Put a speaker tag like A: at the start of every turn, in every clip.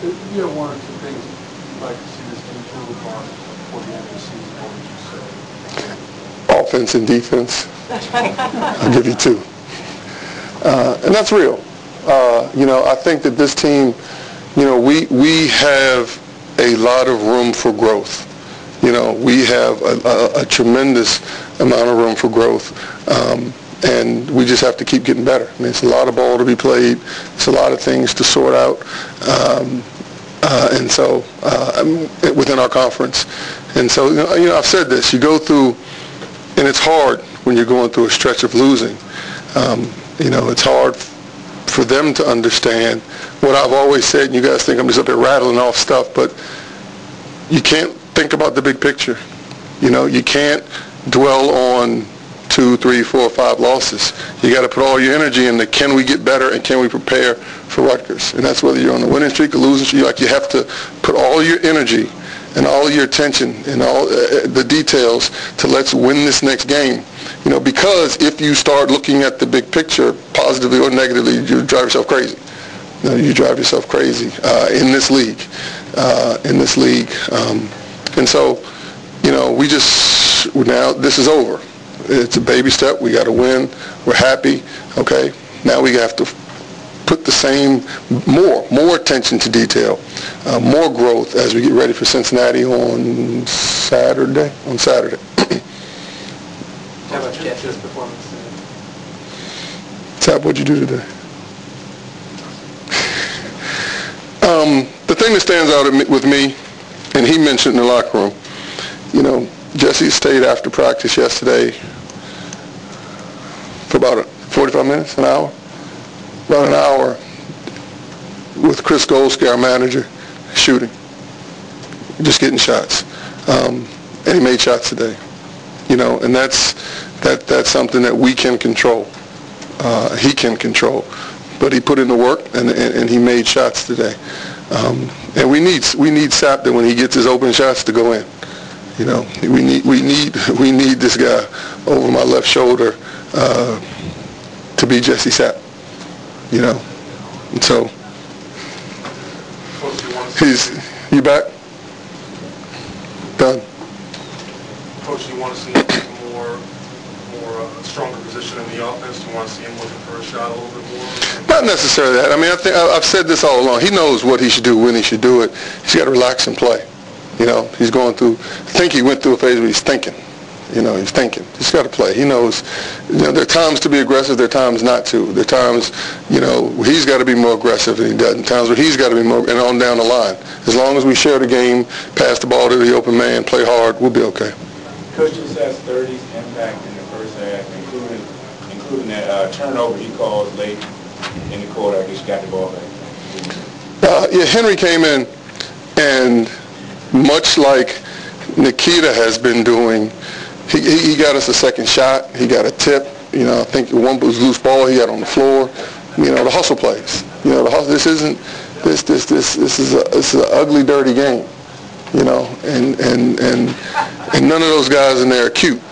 A: If you have one or two things you'd like to see this team improve upon before the end of the season, what would you say?
B: Offense and defense. I'll give you two. And that's real. I think that this team, we have a lot of room for growth. We have a tremendous amount of room for growth. And we just have to keep getting better. I mean, it's a lot of ball to be played. It's a lot of things to sort out. And so within our conference. And so, I've said this. You go through, and it's hard when you're going through a stretch of losing. It's hard for them to understand what I've always said, and you guys think I'm just up here rattling off stuff, but you can't think about the big picture. You can't dwell on 2, 3, 4, 5 losses. You got to put all your energy into can we get better and can we prepare for Rutgers. And that's whether you're on the winning streak or losing streak. You have to put all your energy and all your attention and all the details to let's win this next game. Because if you start looking at the big picture, positively or negatively, you drive yourself crazy. You drive yourself crazy in this league. And so, now this is over. It's a baby step. We got to win. We're happy. Okay. Now we have to put the same, more attention to detail, more growth as we get ready for Cincinnati on Saturday.
C: How about Jeff's performance?
B: Tap, what'd you do today? The thing that stands out with me, and he mentioned in the locker room, Jesse stayed after practice yesterday for about 45 minutes, an hour, about an hour with Chris Goldsky, our manager, shooting, just getting shots. And he made shots today, and that's something that we can control. He can control, but he put in the work and he made shots today. And we need Sapp that when he gets his open shots to go in. We need this guy over my left shoulder to be Jesse Sapp. And so you back? Done.
A: Coach, you want to see a more stronger position in the offense? Do you want to see him looking for a shot a little bit more?
B: Not necessarily that. I mean, I've said this all along. He knows what he should do, when he should do it. He's got to relax and play. He's going through, I think he went through a phase where he's thinking. He's thinking. He's got to play. He knows, there are times to be aggressive, there are times not to. There are times, he's got to be more aggressive than he doesn't. Times where he's got to be more, and on down the line. As long as we share the game, pass the ball to the open man, play hard, we'll be okay.
D: Coach just has 30s impact in the first half, including that turnover he caused late in the quarter. I guess you got the ball back.
B: Henry came in, and much like Nikita has been doing, he got us a second shot. He got a tip. I think one was loose ball he got on the floor. The hustle plays. The hustle. This is an ugly, dirty game. And none of those guys in there are cute.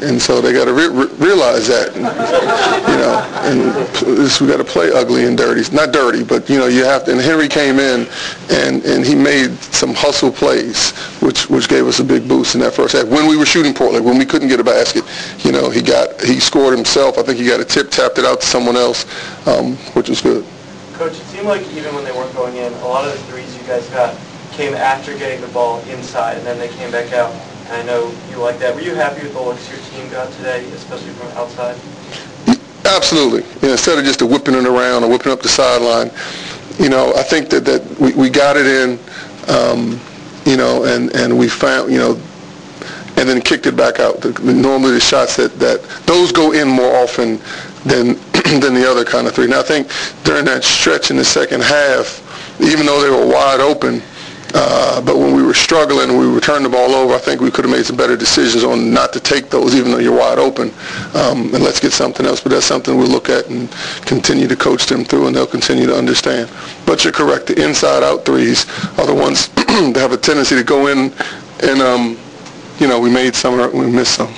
B: And so they got to realize that, and we got to play ugly and dirty. Not dirty, but you have to. And Henry came in, and he made some hustle plays, which gave us a big boost in that first half. When we were shooting poorly, when we couldn't get a basket, he scored himself. I think he got a tip, tapped it out to someone else, which was good.
C: Coach, it seemed like even when they weren't going in, a lot of the threes you guys got came after getting the ball inside, and then they came back out. I know you like that. Were you happy with the looks your team got today, especially from outside?
B: Absolutely. Instead of just whipping it around or whipping up the sideline, I think that we got it in, and we found, and then kicked it back out. Normally the shots that those go in more often than the other kind of three. Now I think during that stretch in the second half, even though they were wide open, but when we were struggling and we were turning the ball over, I think we could have made some better decisions on not to take those, even though you're wide open, and let's get something else. But that's something we'll look at and continue to coach them through, and they'll continue to understand. But you're correct. The inside-out threes are the ones that have a tendency to go in, and we made some, we missed some.